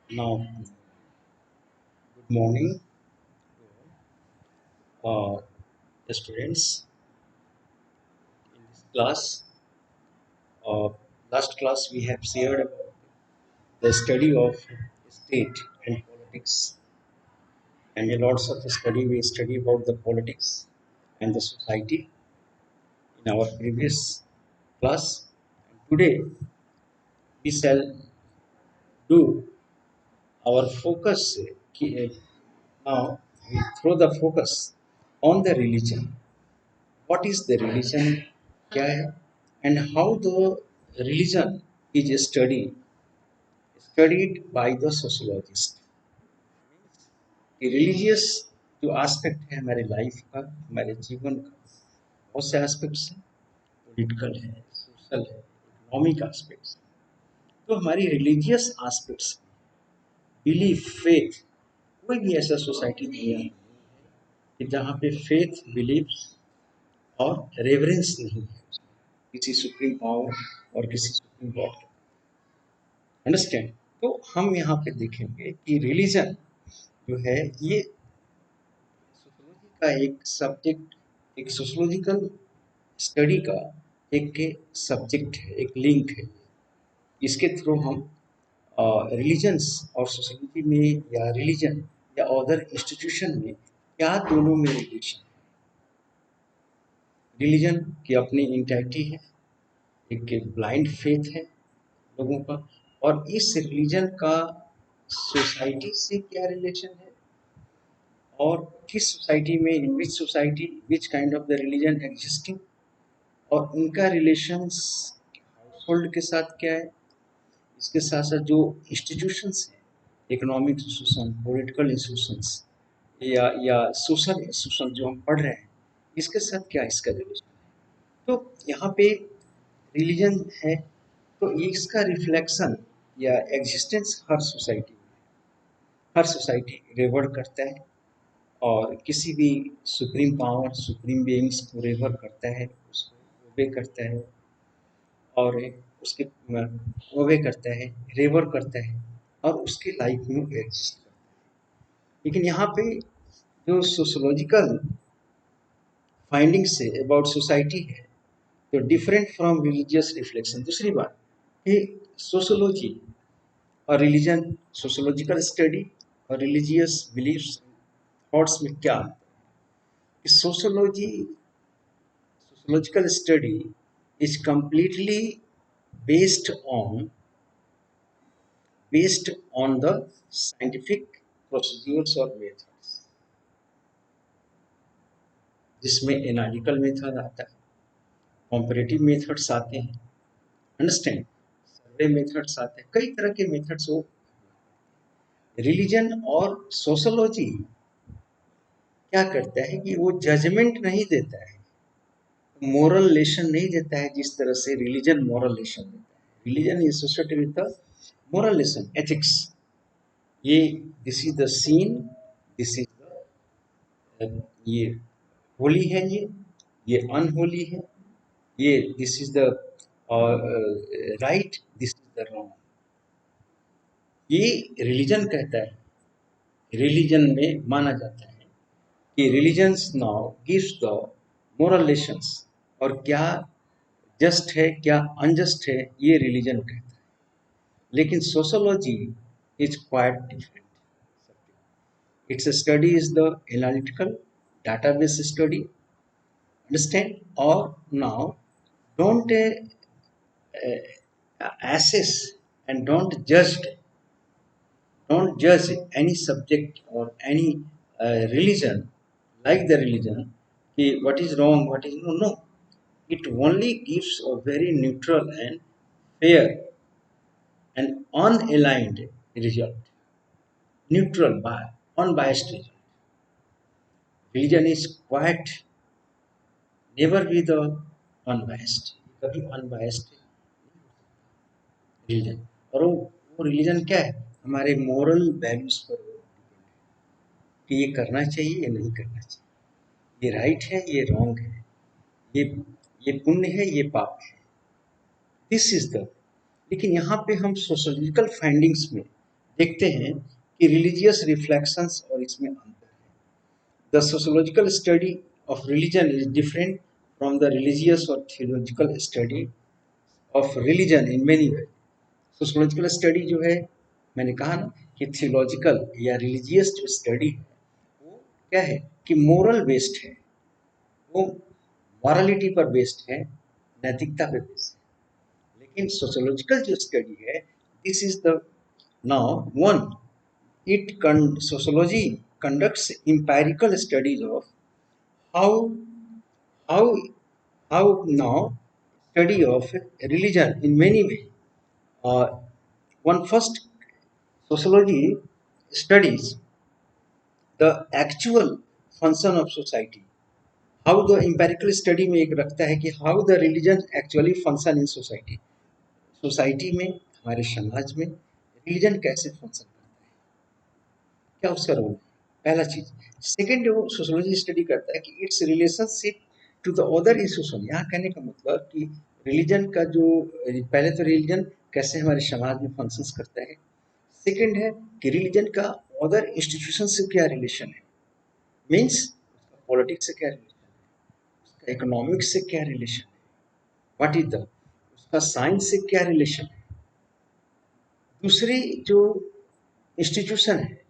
Now, good morning, uh, students. In this class, uh, last class we have shared about the study of state and politics, and a lots of study we study about the politics and the society in our previous class. And today we shall do our focus. Now we throw the focus on the religion. What is the religion, क्या है, and how the religion is studied by the sociologist. कि religious जो aspect है हमारे life का, हमारे जीवन का, बहुत से एस्पेक्ट्स हैं, पॉलिटिकल है, सोशल है, इकोनॉमिक एस्पेक्ट्स, तो हमारी रिलीजियस एस्पेक्ट्स, बिलीफ, फेथ, कोई भी ऐसा सोसाइटी दुनिया में कि जहाँ पे फेथ, बिलीफ और रेवरेंस नहीं है किसी सुप्रीम पावर और किसी सुप्रीम गॉड के। अंडरस्टैंड? तो हम यहाँ पे देखेंगे कि रिलीजन जो है ये सोशियोलॉजी का एक सब्जेक्ट, एक सोशियोलॉजिकल स्टडी का एक सब्जेक्ट है, एक लिंक है। इसके थ्रू हम रिलीजन्स और सोसाइटी में या रिलीजन या अदर इंस्टीट्यूशन में क्या दोनों में रिलेशन। रिलीजन की अपनी इंटाइटी है, एक ब्लाइंड फेथ है लोगों का, और इस रिलीजन का सोसाइटी से क्या रिलेशन है, और किस सोसाइटी में, in which society which kind of the religion existing, और उनका रिलेशंस हाउसहोल्ड के साथ क्या है। इसके साथ साथ जो इंस्टीट्यूशंस हैं, इकोनॉमिक इंस्टीट्यूशन, पॉलिटिकल इंस्टीट्यूशंस या सोशल इंस्टीट्यूशन जो हम पढ़ रहे हैं, इसके साथ क्या इसका रिलेशन है। तो यहाँ पे रिलीजन है, तो इसका रिफ्लेक्शन या एग्जिस्टेंस हर सोसाइटी रिवर्ट करता है, और किसी भी सुप्रीम पावर, सुप्रीम बीइंग्स को रिवर करता है, उसको ओबे करता है, और उसके ओबे करता है, रिवर करता है, और उसकी लाइफ में एग्जिस्ट करता है। लेकिन यहाँ पे जो सोशोलॉजिकल फाइंडिंग्स है अबाउट सोसाइटी है, तो डिफरेंट फ्रॉम रिलीजियस रिफ्लेक्शन। दूसरी बात कि सोशोलॉजी और रिलीजन, सोशोलॉजिकल स्टडी और रिलीजियस बिलीफ्स थॉट्स में क्या कि sociological study is completely based on based on the scientific procedures or methods, जिसमें एनालिटिकल मेथड आता है, कॉम्परेटिव मेथड्स आते हैं, अंडरस्टैंड, सर्वे मेथड्स आते हैं, कई तरह के मेथड्स। वो रिलीजन और सोशोलॉजी क्या करता है कि वो जजमेंट नहीं देता है, मोरल लेसन नहीं देता है जिस तरह से रिलीजन मोरल लेसन देता है। Religion is associated with the moral lesson, ethics. ये this is the scene, this is the, ये होली है, ये अनहोली है, ये this is the right, this is the wrong. ये रिलीजन कहता है, रिलीजन में माना जाता है कि religions now gives the moral lessons, और क्या जस्ट है क्या अनजस्ट है ये रिलीजन कहता है। लेकिन sociology is quite different. It's study is the analytical database study, understand? Or now don't assess and don't judge any subject or any religion, like the religion, what is wrong, what is no. It only gives a very neutral and fair and unaligned result, neutral, unbiased result. Religion is quite never be the unbiased, कभी unbiased religion. और वो religion क्या है, हमारे moral values पर कि ये करना चाहिए या नहीं करना चाहिए, ये राइट है ये रॉन्ग है, ये ये पुण्य है ये पाप है, दिस इज द। लेकिन यहाँ पे हम सोशोलॉजिकल फाइंडिंग्स में देखते हैं कि रिलीजियस रिफ्लेक्शंस और इसमें अंतर है। The sociological study of religion is different from the religious और theological study of religion in many way. Sociological study जो है, मैंने कहा ना कि थियोलॉजिकल या रिलीजियस जो स्टडी है वो क्या है कि मोरल बेस्ड है, वो मॉरलिटी पर बेस्ड है, नैतिकता पे बेस्ड है। लेकिन सोशियोलॉजिकल जो स्टडी है, this is the now one, sociology conducts empirical studies of how how how now study of religion in many ways. Uh, one first, sociology studies the actual function of society. How the empirical study में एक रखता है कि how the religion actually function in society. Society में, हमारे समाज में religion कैसे फंक्शन करता है, क्या उसका रोल है, पहला चीज। सेकंड, वो सोशोलॉजी स्टडी करता है कि it's relationship to the other institution. यहाँ कहने का मतलब कि रिलीजन का जो, पहले तो रिलीजन कैसे हमारे समाज में फंक्शंस करता है, सेकंड है कि रिलीजन का अदर इंस्टीट्यूशन से क्या रिलेशन है, मीन्स उसका पॉलिटिक्स से क्या रिलेशन है, उसका इकोनॉमिक्स से क्या रिलेशन है, व्हाट इज द, उसका साइंस से क्या रिलेशन है, दूसरी जो इंस्टीट्यूशन है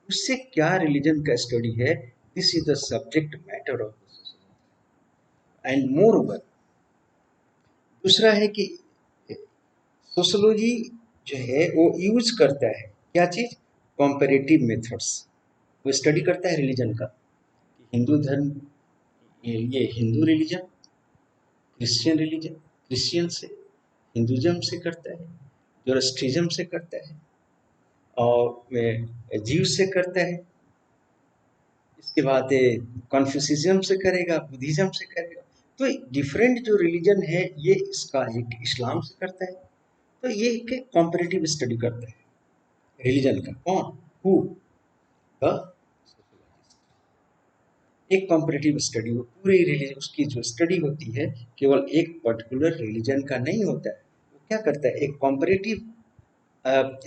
उससे क्या रिलीजन का स्टडी है। This is the subject matter of the sociology and more over. दूसरा है कि सोशोलॉजी जो है वो यूज करता है क्या चीज, कॉम्पेरेटिव मेथड्स। वो स्टडी करता है रिलीजन का, हिंदू धर्म, ये Hindu religion, Christian religion, Christian से, हिंदुज्म से करता है, जोरस्ट्रिज्म से करता है, और जीव से करता है, इसके बाद कॉन्फ्यूसिज्म से करेगा, बुद्धिज्म से करेगा। तो डिफरेंट जो रिलीजन है ये इसका एक इस्लाम से करता है। तो ये एक कॉम्परेटिव स्टडी करता है रिलीजन का, कौन, हु, द, एक कॉम्परेटिव स्टडी, वो पूरी रिलीजन, उसकी जो स्टडी होती है केवल एक पर्टिकुलर रिलीजन का नहीं होता है, वो क्या करता है एक कॉम्परेटिव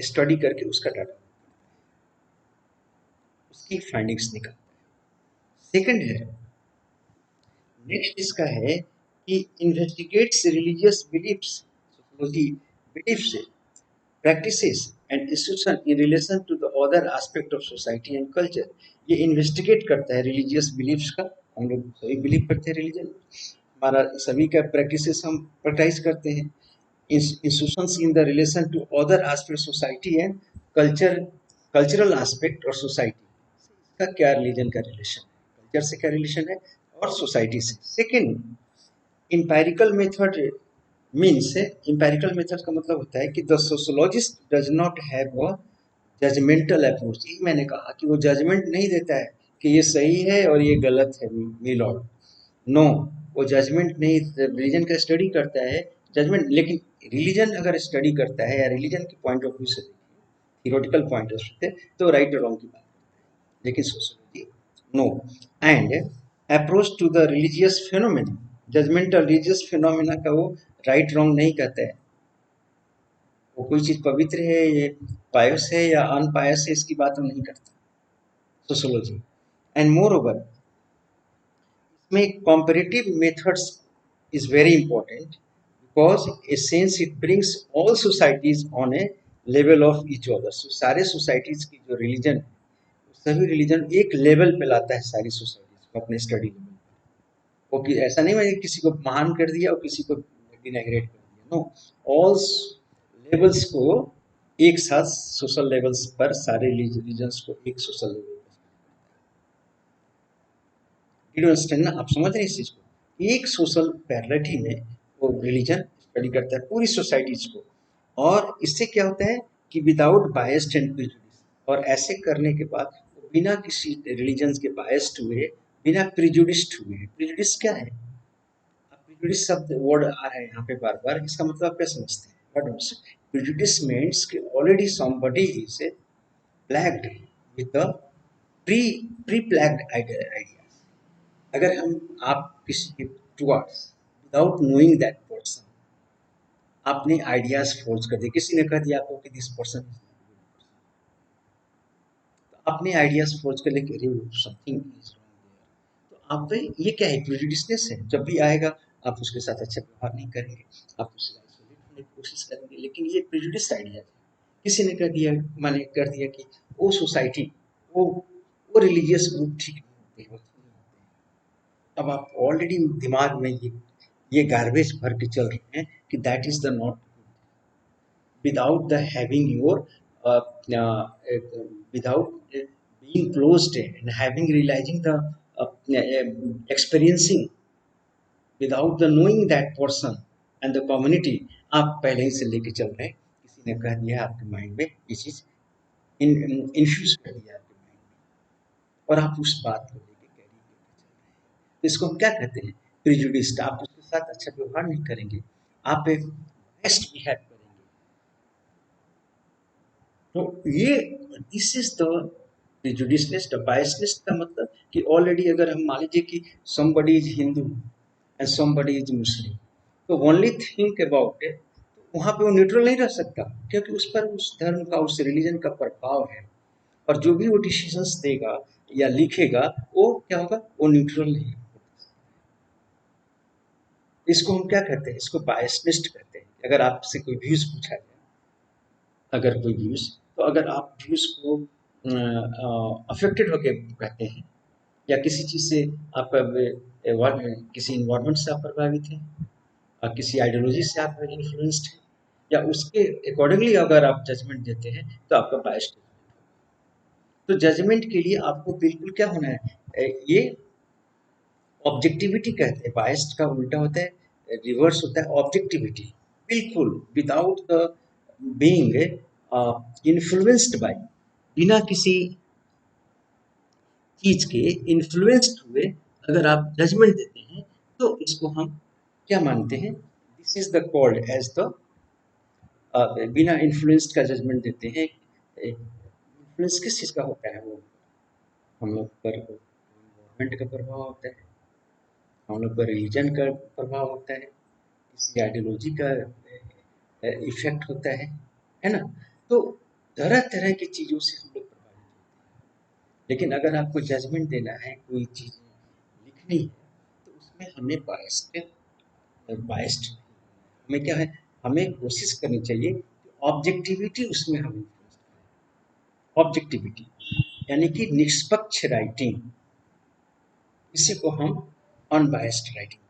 स्टडी करके उसका डाटा, उसकी फाइंडिंग्स निकालता है। सेकंड है, नेक्स्ट इसका है कि investigates religious beliefs, sociology beliefs, practices and institution in relation to the other aspect of society and culture। ये इन्वेस्टिगेट करता है रिलीजियस बिलीफ्स का, हम लोग सभी बिलीव करते हैं रिलीजन, हमारा सभी का प्रैक्टिसेस हम प्रैक्टिस करते हैं। Institutions in the relation to other aspect society and culture, cultural aspect और सोसाइटी का क्या रिलीजन का रिलेशन है, कल्चर से क्या रिलेशन है और सोसाइटी से। Second, empirical method means, empirical method का मतलब होता है कि the sociologist does not have a judgemental approach. ये मैंने कहा कि वो जजमेंट नहीं देता है कि ये सही है और ये गलत है, मिलॉर्ड, नो, वो जजमेंट नहीं, रिलीजन का स्टडी करता है, जजमेंट। लेकिन रिलीजन अगर स्टडी करता है या रिलीजन के पॉइंट ऑफ व्यू से, थियोरेटिकल पॉइंट ऑफ व्यू से, तो राइट और रॉन्ग की बात करता है, लेकिन sociology no. And approach to the religious phenomena, judgemental religious phenomena का वो राइट रॉन्ग नहीं कहता है, वो कोई चीज पवित्र है, ये पायस है या अनपायस है, इसकी बात हम नहीं करते सोशोलॉजी। एंड मोर ओवर, इसमें comparative methods is very important because a sense it brings all societies on a level of each other। so सारे societies की जो religion है, सभी religion एक level पे लाता है सारी societies को अपने study level पे। वो कि ऐसा नहीं है किसी को महान कर दिया और किसी को डिनेग्रेट कर दिया, नो, ऑल लेवल्स को एक साथ सोशल लेवल्स पर सारे रिलीजन्स को एक सोशल लेवल, अंडरस्टैंड ना, आप समझ रहे हैं इस चीज को, एक सोशल पैरिटी में वो रिलीजन स्टडी करता है पूरी सोसाइटीज को। और इससे क्या होता है कि विदाउट बायस्ड एंड प्रिजुडिस, और ऐसे करने के बाद बिना किसी रिलीजन के बायस्ड हुए, बिना प्रिजुडिस्ड हुए। प्रिजुडिस क्या है, प्रिजुडिस शब्द वर्ड आ रहा है यहाँ पे बार बार, इसका मतलब आप क्या समझते हैं, व्हाट प्रिजुडिस मीन्स कि already somebody is plagued with the pre pre plagued idea. अगर हम, आप किसी के towards without knowing that person आपने आइडियाज फोर्स कर दिए, किसी ने कह दिया आपको कि दिस पर्सन, अपने आइडियाज फोर्स कर लेके अरे समथिंग इज रॉन्ग, तो आप पे ये क्या है, प्रेजुडिसनेस है। जब भी आएगा आप उसके साथ अच्छा व्यवहार नहीं करेंगे, आप उससे आइसोलेट होने की कोशिश करेंगे, लेकिन ये प्रेजुडिस आइडिया है। किसी ने कर दिया, माने कर दिया कि वो सोसाइटी, वो वो रिलीजियस ग्रुप ठीक नहीं होते, वो ठीक नहीं होते। अब आप ऑलरेडी दिमाग में ये गार्बेज भर के चल रहे हैं कि that is the not, without the having your uh, uh, without being closed and having realizing the experiencing, without the knowing that person and the community, आप पहले ही से लेके चल रहे हैं, किसी ने कह दिया आपके माइंड में ये चीज इन्फ्यूज कर दिया आपके माइंड में, और आप उस बात को लेके कैरी करके चल रहे हैं, तो इसको हम क्या कहते हैं, प्रिजुडिस्ड। आप उसके साथ अच्छा व्यवहार नहीं करेंगे, आप एक बेस्ट बिहेव करेंगे। तो ये this is the prejudiceness, the biasness का मतलब कि ऑलरेडी अगर हम मान लीजिए कि somebody is Hindu and somebody is Muslim, तो ओनली थिंक अबाउट इट, वहां पे वो न्यूट्रल नहीं रह सकता, क्योंकि उस पर उस धर्म का, उस रिलीजन का प्रभाव है, और जो भी वो डिसीजंस देगा या लिखेगा वो क्या होगा, वो न्यूट्रल नहीं होगा। इसको हम क्या कहते हैं, इसको बायसनिस्ट कहते हैं। अगर आपसे कोई व्यूज पूछा जाए, अगर कोई व्यूज, तो अगर आप व्यूज को अफेक्टेड होके कहते हैं, या किसी चीज से आप किसी इन्वायरमेंट से आप प्रभावित हैं, किसी आइडियोलॉजी से आप इन्फ्लुएंस्ड हैं, या उसके अकॉर्डिंगली अगर आप जजमेंट देते हैं, तो आपका बायस्ड। तो जजमेंट के लिए आपको बिल्कुल क्या होना है, ये ऑब्जेक्टिविटी कहते हैं। बायस्ड का उल्टा होता है, रिवर्स होता है ऑब्जेक्टिविटी। बिल्कुल without the being influenced by, बिना किसी चीज के इन्फ्लुएंस्ड हुए अगर आप जजमेंट देते हैं, तो इसको हम क्या मानते हैं, this is the called as the, बिना इन्फ्लुएंस्ड का जजमेंट देते हैं। इन्फ्लुएंस किस चीज का होता है, वो हम लोग पर गवर्नमेंट का प्रभाव होता है, हम लोग पर रिलीजन का प्रभाव होता है, किसी आइडियोलॉजी का इफेक्ट होता है ना। तो तरह तरह की चीजों से हम लोग प्रभावित होते हैं, लेकिन अगर आपको जजमेंट देना है, कोई चीज लिखनी है, तो उसमें हमें बायस्ड हमें क्या है, हमें कोशिश करनी चाहिए कि ऑब्जेक्टिविटी उसमें हम, ऑब्जेक्टिविटी यानी कि निष्पक्ष राइटिंग, इसी को हम अनबायस्ड राइटिंग।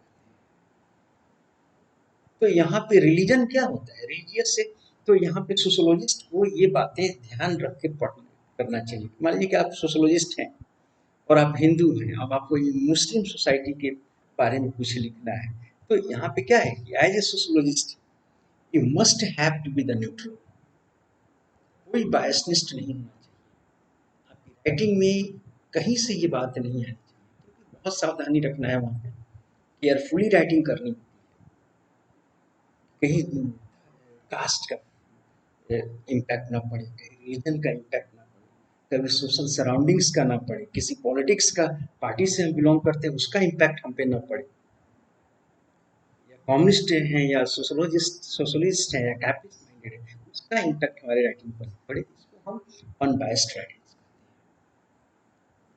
तो यहाँ पे रिलीजन क्या होता है, रिलीजियस से, तो यहाँ पे सोशोलॉजिस्ट को ये बातें ध्यान रख के पढ़ करना चाहिए। मान लीजिए कि आप सोशोलॉजिस्ट हैं और आप हिंदू हैं, अब आपको ये मुस्लिम सोसाइटी के बारे में कुछ लिखना है, तो यहाँ पे क्या है कि as a sociologist you must have to be the neutral, कोई बायसनिस्ट नहीं होना चाहिए आपकी राइटिंग में, कहीं से ये बात नहीं आनी चाहिए, क्योंकि बहुत सावधानी रखना है वहाँ पे, केयरफुली राइटिंग करनी, कहीं कास्ट का इम्पैक्ट ना पड़े, कहीं रिलीजन का इम्पैक्ट ना पड़े, कभी सोशल सराउंडिंग्स का ना पड़े, किसी पॉलिटिक्स का, पार्टी से हम बिलोंग करते हैं उसका इम्पैक्ट हम पे ना पड़े, या कम्युनिस्ट हैं या सोशलिस्ट हैं या कैपिटलिस्ट माइंडेड है, उसका इम्पैक्ट हमारे राइटिंग पर पड़े, इसको हम अनबायस्ड राइटिंग।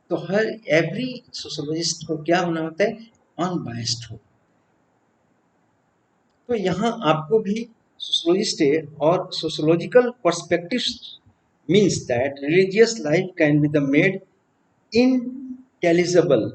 तो हर एवरी सोशोलॉजिस्ट को क्या होना होता है, अनबायस्ड हो। तो यहाँ आपको भी सोशोलॉजिस्ट है, और sociological perspectives means that religious life can be the made intelligible,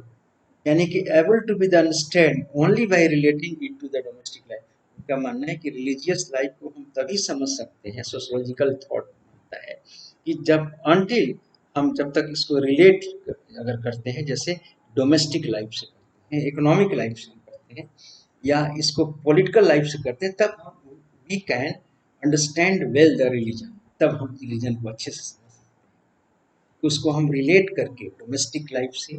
यानी कि able to be the understand only by relating it to the domestic life. उनका मानना है कि रिलीजियस लाइफ को हम तभी समझ सकते हैं, सोशोलॉजिकल थॉट मानता है कि जब अनटिल हम जब तक इसको रिलेट अगर करते हैं, जैसे डोमेस्टिक लाइफ से करते हैं, इकोनॉमिक लाइफ से करते हैं, या इसको पॉलिटिकल लाइफ से करते हैं, तब हम we can understand well the religion, तब हम रिलीजन को अच्छे से समझ सकते हैं। तो उसको हम रिलेट करके डोमेस्टिक लाइफ से,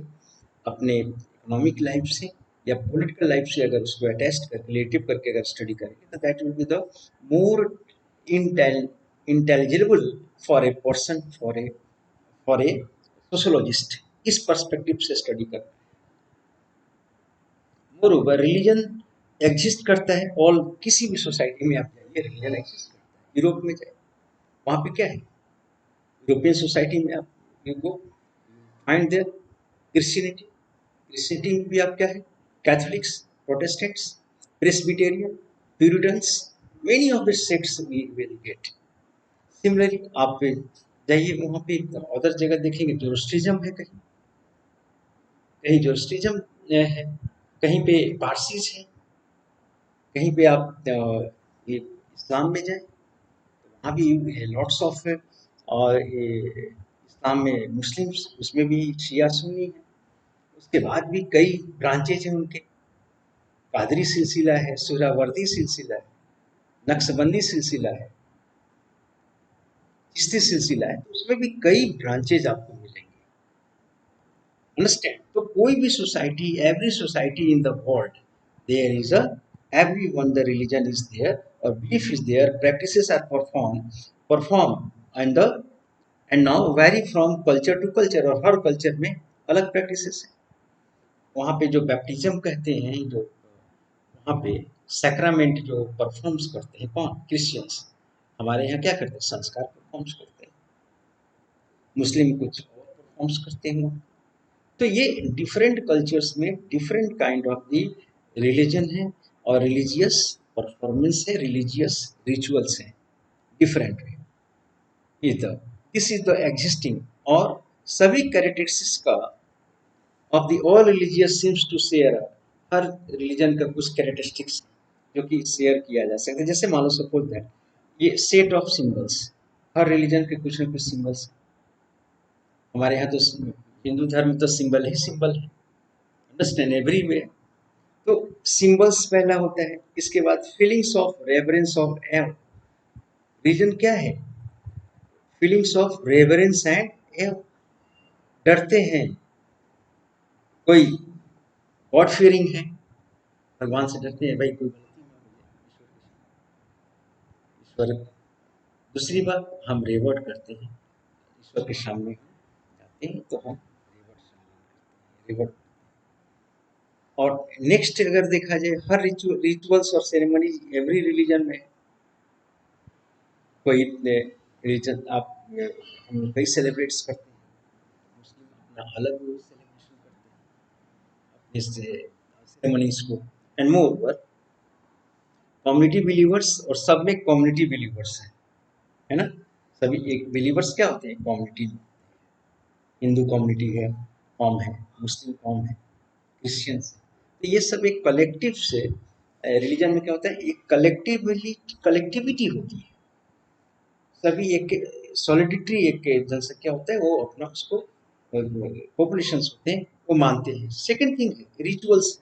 अपने इकोनॉमिक लाइफ से, या पॉलिटिकल लाइफ से अगर उसको अटैच करके रिलेटिव करके अगर स्टडी करेंगे, तो that will be the more intelligible for a person, for a sociologist, इस पर्सपेक्टिव से स्टडी करना। मोरोवर रिलीजन एग्जिस्ट करता है, और किसी भी सोसाइटी में आप जाइए रिलीजन एग्जिस्ट करता है। यूरोप में जाए, वहाँ पे क्या है, यूरोपियन सोसाइटी में आप you go find there Christianity में भी आप क्या है, Catholics, Protestants, Presbyterian, Puritans, many of the sects we will get. Similarly आप जाइए वहाँ पे अदर जगह देखेंगे जोरोस्ट्रिज्म है, कहीं कहीं जोरोस्ट्रिज्म है, कहीं पे पारसीज है, कहीं पे आप ये इस्लाम में जाए वहाँ भी लॉट्स ऑफ और ये इस्लाम में मुस्लिम्स उसमें भी शिया सुन्नी है। उसके बाद भी कई ब्रांचेज हैं उनके, कादरी सिलसिला है, सुहरावर्दी सिलसिला है, नक्शबंदी सिलसिला है, चिश्ती सिलसिला है, तो उसमें भी कई ब्रांचेज आपको मिलेंगे। अंडरस्टैंड? तो कोई भी society, every society in the world, there is a everyone the religion is there or belief is there, practices are performed and the and now vary from culture to culture, और हर culture में अलग practices है। वहाँ पे जो baptism कहते हैं, जो वहाँ पे सैक्रामेंट जो परफॉर्म्स करते हैं कौन, क्रिश्चियंस। हमारे यहाँ क्या करते हैं, संस्कार परफॉर्म्स करते हैं, मुस्लिम कुछ और परफॉर्म्स करते हैं। तो ये डिफरेंट कल्चर्स में different kind of the religion है और रिलीजियस परफॉर्मेंस है, रिलीजियस रिचुअल्स हैं, डिफरेंट है। Is the this is the existing, और सभी कैरेक्टरिस्टिक्स का of the all religious seems to share, हर रिलीजन का कुछ कैरेक्टरिस्टिक्स जो कि शेयर किया जा सकता है। जैसे मान लो सपोज दैट ये set of symbols, her religion के कुछ न कुछ सिंबल्स। हमारे यहाँ तो हिंदू धर्म तो सिंबल ही सिंबल है, अंडरस्टैंड, एवरीवेयर। तो सिंबल्स पहला होता है, इसके बाद फीलिंग्स ऑफ रेवरेंस ऑफ एव, रीजन क्या है, फीलिंग्स ऑफ रेवरेंस एंड एव, डरते हैं, कोई गॉड फियरिंग है, भगवान से डरते हैं, भाई कोई गलती ना हो जाए, ईश्वर। दूसरी बात, हम रेवर्ट करते हैं, ईश्वर के सामने हम जाते हैं तो हम रेवर्ट। और नेक्स्ट अगर देखा जाए, हर रिचुअल्स और सेरेमनीज एवरी रिलीजन में, कोई रिलीजन आप हम कई सेलिब्रेट्स करते हैं, मुस्लिम अपना अलग सेलिब्रेशन करते हैं अपने सेरेमनीज को। And more over community believers, और सब में कम्युनिटी बिलीवर्स है ना, सभी एक बिलीवर्स क्या होते हैं, कम्युनिटी, हिंदू कम्युनिटी है, कॉम है, मुस्लिम कॉम है, क्रिश्चियंस है। तो ये सब एक कलेक्टिव से, रिलीजन में क्या होता है, एक कलेक्टिविटी होती है, सभी एक सॉलिडिटरी एक जनसंख्या होता है, वो अपना उसको पॉपुलेशन होते हैं वो मानते हैं। सेकेंड थिंग है रिचुअल्स।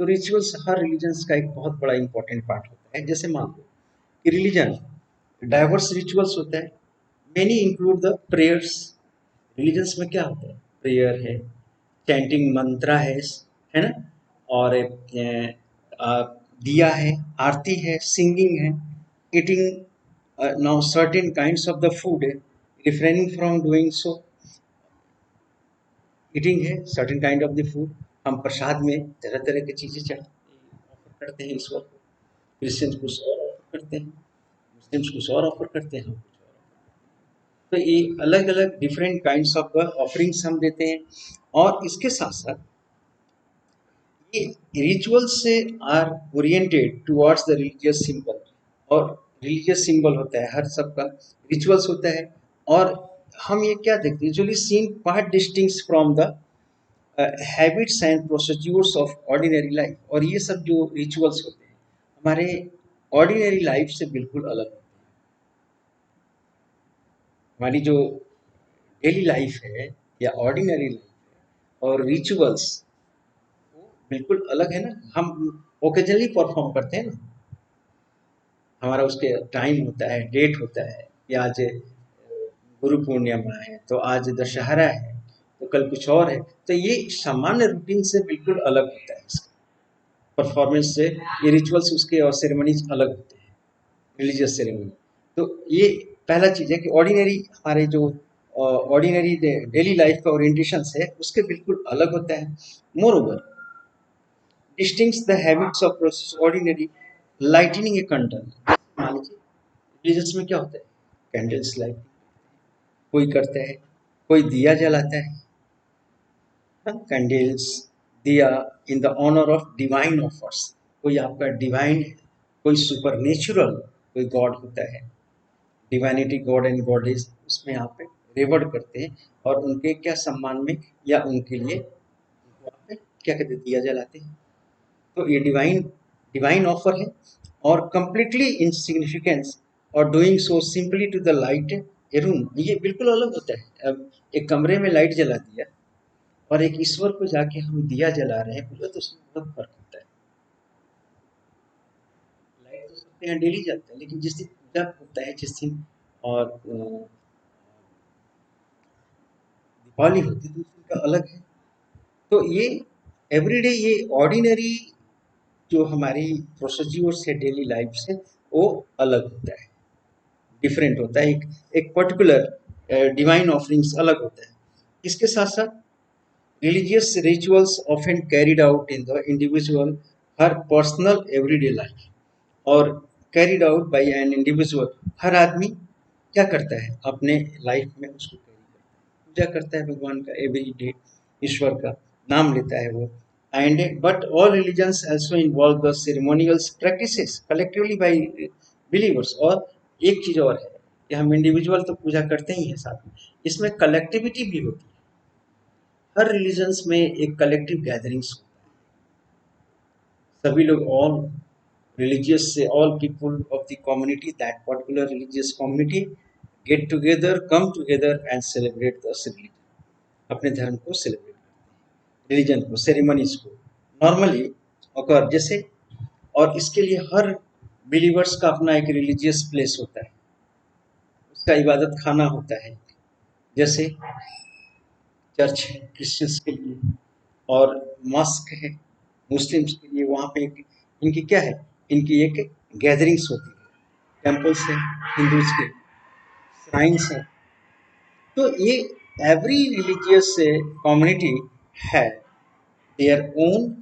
तो रिचुअल्स हर रिलीजन्स का एक बहुत बड़ा इंपॉर्टेंट पार्ट होता है। जैसे मान लो कि रिलीजन डाइवर्स रिचुअल्स होता है, many include the prayers. Religions में क्या होता है, प्रेयर है, चैंटिंग मंत्रा है ना, और दिया है, आरती है, सिंगिंग है, eating now certain kinds of the food है, refraining from doing so, eating है certain kind of the food. हम प्रसाद में तरह तरह की चीज़ें ऑफर करते हैं ईश्वर को, क्रिश्चियंस कुछ और ऑफर करते हैं, मुस्लिम्स कुछ और ऑफर करते हैं, हम कुछ और। तो ये अलग अलग different kinds of the offerings हम देते हैं। और इसके साथ साथ ये रिचुअल्स से are oriented towards the religious symbol, और रिलीजियस सिंबल होता है हर सबका, रिचुअल्स होता है। और हम ये क्या देखते हैं, usually scene part distinct from the habits and procedures of ordinary life. और ये सब जो रिचुअल्स होते हैं हमारे ऑर्डिनरी लाइफ से बिल्कुल अलग होते हैं। हमारी जो डेली लाइफ है या ऑर्डिनरी लाइफ है और रिचुअल्स बिल्कुल अलग है ना। हम ओकेजनली परफॉर्म करते हैं ना, हमारा उसके टाइम होता है, डेट होता है कि आज गुरु पूर्णिमा है, तो आज दशहरा है, तो कल कुछ और है। तो ये सामान्य रूटीन से बिल्कुल अलग होता है, इसका परफॉर्मेंस से ये रिचुअल्स उसके और सेरेमनीज अलग होते हैं, रिलीजियस सेरेमनी। तो ये पहला चीज़ है कि ऑर्डिनरी हमारे जो ऑर्डिनरी डेली लाइफ का ओरिएंटेशन है उसके बिल्कुल अलग होता है। Moreover distinguishes the habits of process ordinary, lightning a candle. मान लीजिए रिलीजियस में क्या होता है, कैंडल्स लाइट कोई करता है, कोई दिया जलाता है, कैंडल्स, दिया in the honour of divine offers. कोई आपका डिवाइन है, कोई सुपर नेचुरल कोई गॉड होता है, डिवाइनिटी गॉड एंड गॉडेस, उसमें आप रिवर्ड करते हैं और उनके क्या सम्मान में या उनके लिए उनको आप क्या कहते हैं, दिया जलाते हैं। तो ये डिवाइन डिवाइन ऑफर है और कंप्लीटली इनसिग्निफिकेंस और doing so simply to the light a room, ये बिल्कुल अलग होता है। अब एक कमरे में लाइट जला दिया और एक ईश्वर को जाके हम दिया जला रहे हैं, बोले तो उसमें बहुत फर्क होता है। लाइट तो सबके यहाँ डेली जलता है, लेकिन जिस दिन पूजा होता है जिस दिन और दिवाली होती है तो उस दिन का अलग है। तो ये एवरीडे ये ऑर्डिनरी जो हमारी प्रोसीड्यूर्स है डेली लाइफ से, वो अलग होता है, डिफरेंट होता है। एक पर्टिकुलर डिवाइन ऑफरिंग्स अलग होता है। इसके साथ साथ religious rituals often carried out in the individual her personal everyday life और carried out by an individual, हर आदमी क्या करता है अपने लाइफ में उसको कैरी करता है, पूजा करता है भगवान का एवरी डे, ईश्वर का नाम लेता है वो। And but all religions also involve the ceremonials practices collectively by believers. और एक चीज और है कि हम इंडिविजुअल तो पूजा करते ही हैं, साथ में इसमें कलेक्टिविटी भी होती है। हर रिलीजन्स में एक कलेक्टिव गैदरिंग्स होता है, सभी लोग ऑल रिलीजियस से all people of the community that particular religious community get together, come together and celebrate the religion, अपने धर्म को सेलिब्रेट करते हैं, रिलीजन को, सेरेमनीज को नॉर्मली अकर जैसे। और इसके लिए हर बिलीवर्स का अपना एक रिलीजियस प्लेस होता है, उसका इबादत खाना होता है, जैसे चर्च है क्रिश्चियंस के लिए और मॉस्क है मुस्लिम्स के लिए। वहाँ पे इनकी क्या है, इनकी एक गैदरिंग्स होती है, टेम्पल्स है हिंदूज के, श्राइन्स है। तो ये एवरी रिलीजियस कम्युनिटी है their own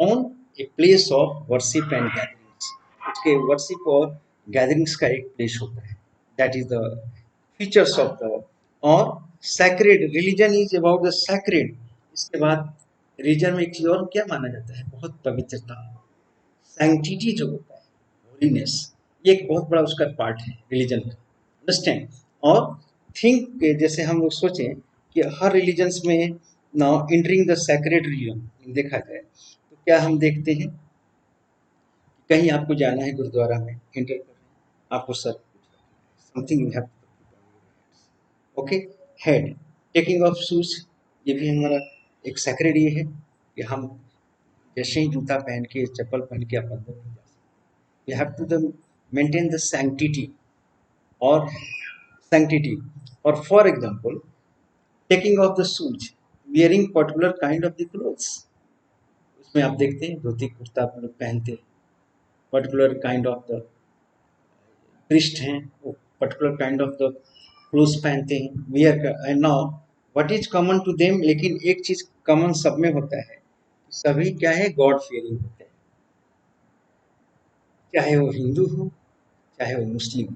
own a place of worship and gatherings, उसके वर्शिप और गैदरिंग्स का एक प्लेस होता है, that is the features of the. और sacred religion is about the sacred. इसके बाद रिलीजन में एक चीज और क्या माना जाता है, बहुत पवित्रता, सैंक्टिटी जो होता है, होलीनेस, ये एक बहुत बड़ा उसका पार्ट है रिलीजन का, अंडरस्टैंड। और थिंक जैसे हम लोग सोचें कि हर रिलीजन्स में now entering the sacred region देखा जाए तो क्या हम देखते हैं, कहीं आपको जाना है गुरुद्वारा में एंटर कर रहे हैं, आपको sir something you have okay, head taking of shoes, ये भी हमारा एक सैक्रेड ये है कि हम जैसे ही जूता पहन के चप्पल पहन के आप अंदर नहीं जा सकते, you have to the maintain the sanctity और सैंक्टिटी। और for example taking off the shoes, wearing particular kind of the clothes, उसमें आप देखते हैं धोती कुर्ता आप लोग पहनते हैं, particular kind of the priest हैं वो particular kind of the clothes पहनते हैं, वियर का। And now what is common to them, लेकिन एक चीज कॉमन सब में होता है, सभी क्या है, गॉड फियरिंग होते हैं, चाहे वो हिंदू हो चाहे वो मुस्लिम,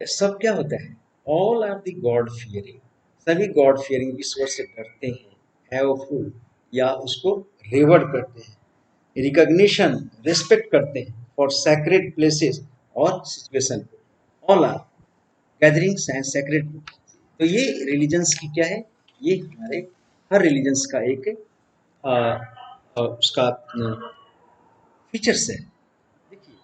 ये सब क्या होता है, all are the god fearing, सभी गॉड फियरिंग, ईश्वर से डरते हैं, हैवफुल या उसको रेवर्ड करते हैं, रिकॉग्निशन रिस्पेक्ट करते हैं फॉर सैक्रेड प्लेसेस और situation, all are gatherings and sacred. तो ये रिलीजन्स की क्या है, ये हमारे हर रिलीजन्स का एक उसका फीचर्स है। देखिए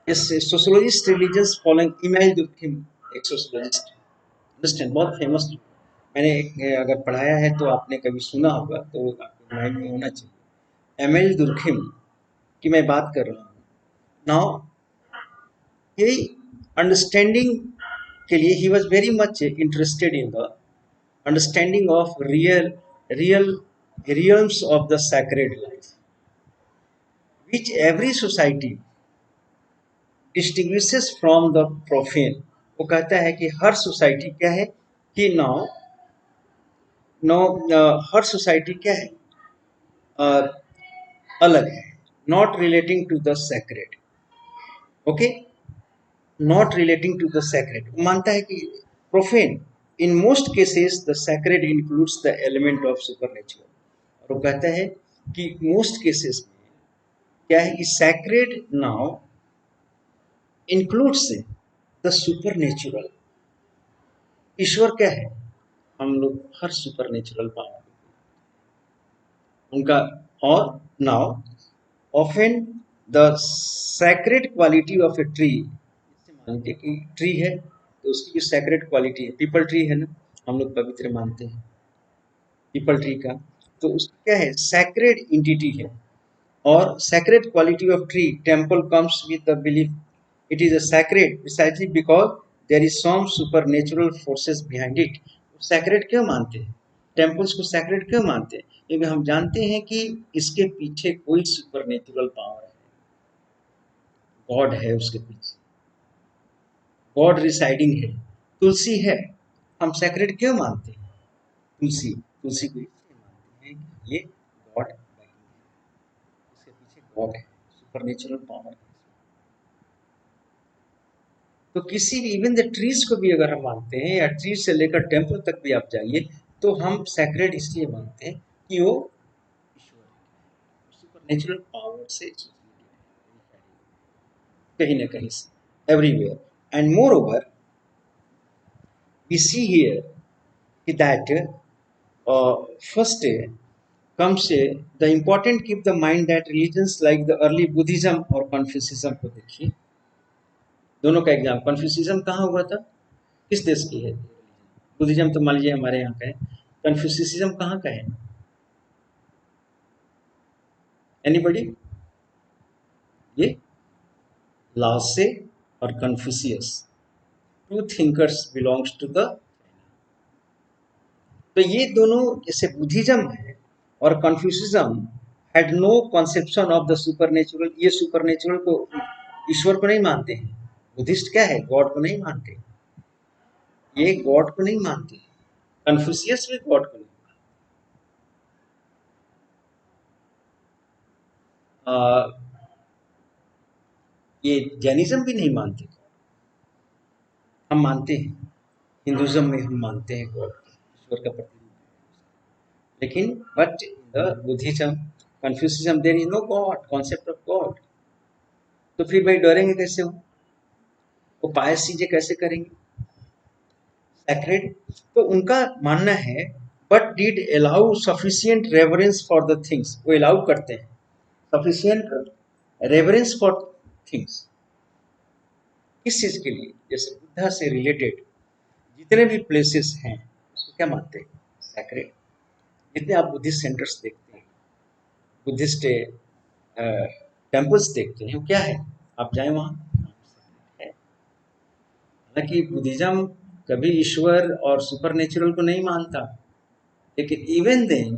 इस sociologist religions following email Durkheim, एक सोशियोलॉजिस्ट, अंडरस्टैंड, बहुत फेमस, मैंने अगर पढ़ाया है तो आपने कभी सुना होगा तो आपके माइंड में होना चाहिए, एम एल दुर्खिम की मैं बात कर रहा हूँ। नाउ ये अंडरस्टैंडिंग के लिए he was very much interested in the understanding of real realms of the sacred life which every society distinguishes from the profane। वो कहता है कि हर सोसाइटी क्या है कि नौ नौ हर सोसाइटी क्या है, uh, अलग है, not relating to the sacred, okay, not relating to the sacred, मानता है कि profane in most cases the sacred includes the element of supernatural. और वो कहता है कि मोस्ट केसेस में क्या है, sacred now includes the supernatural. ईश्वर क्या है, हम लोग हर सुपरनेचुरल पावर उनका। और now often the sacred quality of a tree, मानते कि ट्री है तो उसकी जो सैक्रेड क्वालिटी है, पीपल ट्री है ना, हम लोग पवित्र मानते हैं पीपल ट्री का, तो उसका क्या है, सैक्रेड इंटिटी है। और sacred quality of tree temple comes with the belief it is a sacred precisely because there is some supernatural forces behind it। sacred क्यों मानते हैं, temples को sacred क्यों मानते हैं, क्योंकि हम जानते हैं कि इसके पीछे कोई supernatural power है, गॉड है उसके पीछे, गॉड रिसाइडिंग है। तुलसी है, हम sacred क्यों मानते हैं, तुलसी तुलसी को इसलिए मानते हैं कि ये गॉड, इसके पीछे गॉड है, सुपरनेचुरल पावर है। तो किसी भी इवन द ट्रीज को भी अगर हम मानते हैं, या ट्रीज से लेकर टेम्पल तक भी आप जाइए, तो हम सैक्रेड इसलिए मानते हैं कि वो सुपरनेचुरल पावर से कहीं ना कहीं से, everywhere. And moreover we see here that first comes the important keep the mind that religions like the early Buddhism और Confucianism को देखिए, दोनों का एग्जाम। कन्फ्यूसिज्म कहाँ हुआ था, किस देश की है, बुद्धिज्म तो मान लीजिए हमारे यहाँ का है, कन्फ्यूसिज्म कहाँ का है, एनीबॉडी, ये लाओसे और Confucius, two thinkers belongs to the, तो ये दोनों, जैसे बुद्धिज्म है और Confucianism had no conception of the supernatural, ये सुपरनेचुरल को, ईश्वर को नहीं मानते हैं। बुद्धिस्ट क्या है, गॉड को नहीं मानते, ये गॉड को नहीं मानते, कन्फ्यूशियस भी गॉड को नहीं मानते, ये जैनिज्म भी नहीं मानते, हम मानते हैं, हिंदुज्म में हम मानते हैं गॉड, ईश्वर का प्रतिरूप, लेकिन but in the Buddhism Confucianism there is no god, concept of god. तो फिर भाई डरेंगे कैसे हो, वो पायस चीजें कैसे करेंगे, सैक्रेड। तो उनका मानना है but did allow sufficient reverence for the things, वो अलाउ करते हैं सफिशिएंट रेवरेंस फॉर थिंग्स, किस चीज के लिए, जैसे बुद्धा से रिलेटेड जितने भी प्लेसेस हैं उसको क्या मानते हैं, सैक्रेड। जितने आप बुद्धिस्ट सेंटर्स देखते हैं, बुद्धिस्ट टेम्पल्स देखते हैं, वो क्या है, आप जाए वहाँ, हालांकि बुद्धिज्म कभी ईश्वर और सुपरनेचुरल को नहीं मानता, लेकिन even then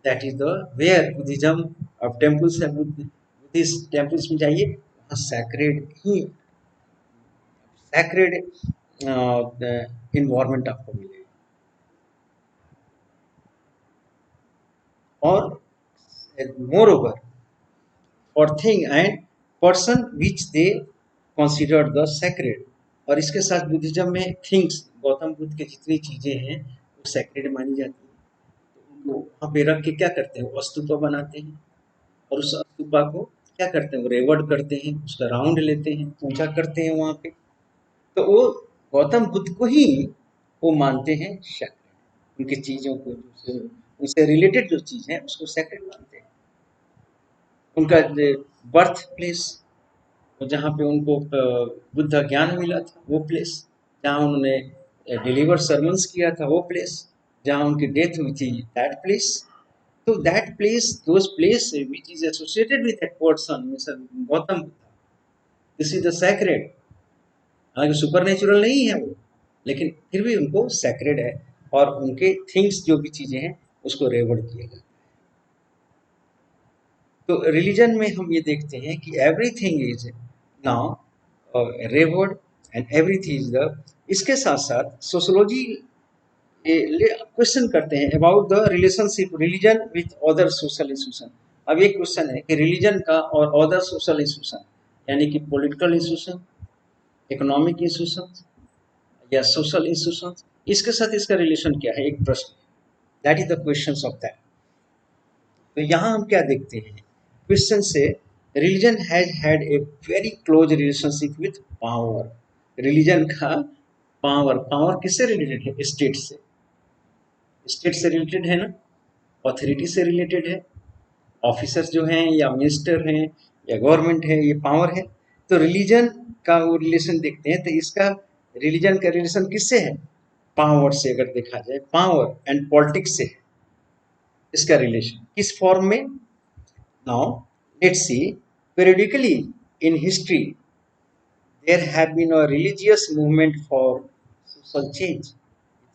that is the where Buddhism of temples है, बुद्धिस्ट टेम्पल्स में जाइए, वहाँ सैक्रेड ही, सैक्रेड इन्वायरमेंट आपको मिलेगा। और moreover for thing and person which they considered the sacred, और इसके साथ बुद्धिज्म में थिंग्स, गौतम बुद्ध की जितनी चीजें हैं वो सैक्रेड मानी जाती है, तो वहाँ पे रख के क्या करते हैं, वो स्तूपा बनाते हैं, और उस स्तूपा को क्या करते हैं, वो रेवर्ड करते हैं, उसका राउंड लेते हैं, पूजा करते हैं वहाँ पे, तो वो गौतम बुद्ध को ही वो मानते हैं सैक्रेड, उनकी चीजों को, उनसे रिलेटेड जो चीज है उसको सैक्रेड मानते हैं। उनका बर्थ प्लेस, जहाँ पे उनको बुद्ध ज्ञान मिला था वो प्लेस, जहाँ उन्होंने डिलीवर सर्मन्स किया था वो प्लेस, जहाँ उनकी डेथ हुई थी दैट प्लेस, तो that place, those place which is associated with that person Gautam Buddha, this is the sacred. हालांकि सुपर नेचुरल नहीं है वो, लेकिन फिर भी उनको सैक्रेड है, और उनके थिंग्स जो भी चीजें हैं उसको रेवर्ड किया गया। तो रिलीजन में हम ये देखते हैं कि everything is now reward and everything is the, इसके साथ साथ सोशोलॉजी क्वेश्चन करते हैं about the relationship religion with other social institution. अब एक क्वेश्चन है कि रिलीजन का और अदर सोशल इंस्टीट्यूशन, यानी कि पॉलिटिकल इंस्टीट्यूशन, इकोनॉमिक इंस्टीट्यूशन, या सोशल इंस्टीट्यूशंस, इसके साथ इसका रिलेशन क्या है, एक प्रश्न। That is the questions of that. तो यहाँ हम क्या देखते हैं क्वेश्चन से, religion has had a very close relationship with power. Religion का पावर, पावर किससे रिलेटेड है, स्टेट से, स्टेट से रिलेटेड है ना, अथॉरिटी से रिलेटेड है, ऑफिसर्स जो हैं या मिनिस्टर हैं या गवर्नमेंट है, ये पावर है। तो रिलीजन का वो रिलेशन देखते हैं, तो इसका रिलीजन का रिलेशन किससे है, पावर से। अगर देखा जाए पावर एंड पॉलिटिक्स से इसका रिलेशन किस फॉर्म में। Now let's see, periodically in history there have been a religious movement for social change।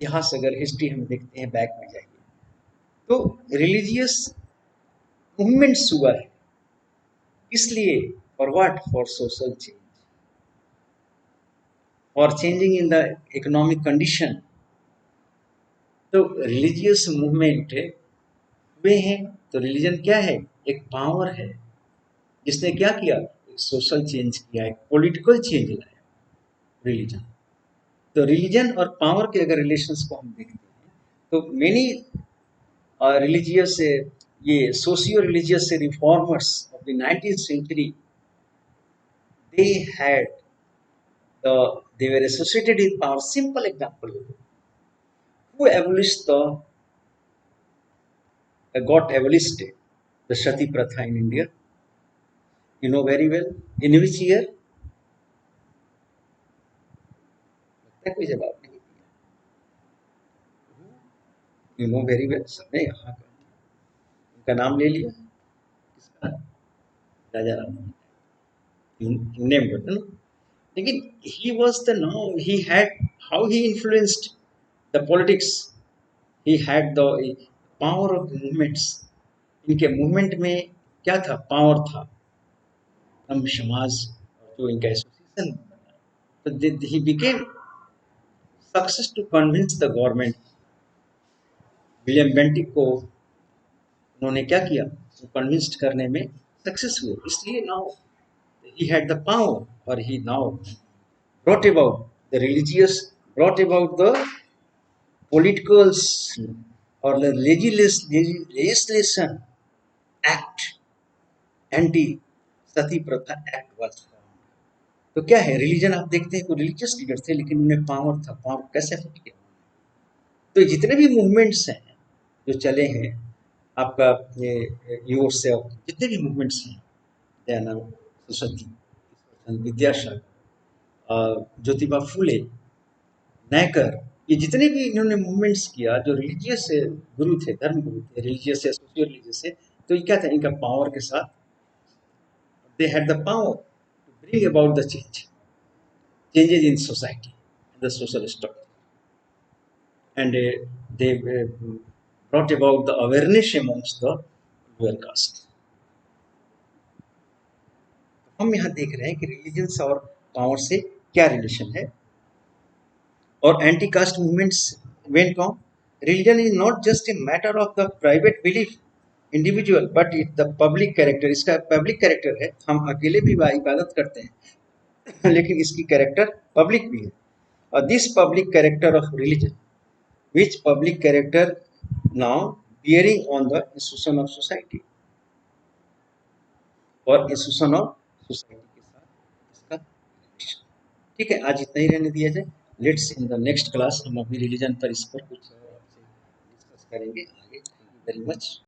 इतिहास अगर हिस्ट्री हम देखते हैं, बैक में जाइए, तो रिलीजियस मूवमेंट्स हुआ है, इसलिए for what, for social change, for changing in the economic condition. तो रिलीजियस मूवमेंट हुए हैं, तो रिलीजन क्या है, एक पावर है जिसने क्या किया, एक सोशल चेंज किया, एक पॉलिटिकल चेंज लाया रिलीजन। तो रिलीजन और पावर के अगर रिलेशंस को हम देखते हैं, तो मेनी रिलीजियस, ये socio religious reformers of the 19th century, they had they were associated with power। Simple example, who abolished the got abolished the Sati Pratha in India, you know very well, in which year, लगता है कोई जवाब नहीं दिया, you know very well, सबने यहाँ का उनका नाम ले लिया, किसका, राजा राम, नेम है ना। लेकिन he was the, now he had, how he influenced the politics, he had the power of the movements। इनके मूवमेंट में क्या था, पावर था, हम समाज जो इनका एसोसिएशन बना, तो he became success to convince the government। William Bentinck को उन्होंने क्या किया, कन्विंस्ड करने में सक्सेस हुए, इसलिए now he had the power, or he now brought about the religious, brought about the political or the legislation act, anti सती प्रथा act was. तो क्या है, रिलीजन आप देखते हैं, कोई रिलीजियस लीडर थे लेकिन उन्हें पावर था, पावर कैसे फिट किया। तो जितने भी मूवमेंट्स हैं जो चले हैं, आपका ये युवा से जितने भी मूवमेंट्स हैं, दयानंद सरस्वती, विद्यासागर, ज्योतिबा फूले, नायकर, ये जितने भी इन्होंने मूवमेंट्स किया, जो रिलीजियस गुरु थे, धर्म गुरु थे, रिलीजियस या सोशियो रिलीजियस से, तो ये क्या था, इनका पावर के साथ, they had the power to bring about the changes in society, the social structure, and they brought about the awareness amongst the lower caste। हम यहाँ देख रहे हैं कि रिलीजन्स और पावर से क्या रिलेशन है। और anti cast movements went on, religion is not just a matter of the private belief individual but it the public character. इसका पब्लिक कैरेक्टर है, हम अकेले भी इबादत करते हैं लेकिन इसकी कैरेक्टर पब्लिक भी है। और this public character of religion, which public character now bearing on the institution of society, और institution of society के साथ इसका relation। ठीक है, आज इतना ही रहने दिया जाए। Let's in the next class हम अपनी रिलीजन पर इस पर कुछ आपसे डिस्कस करेंगे आगे। Thank you very much.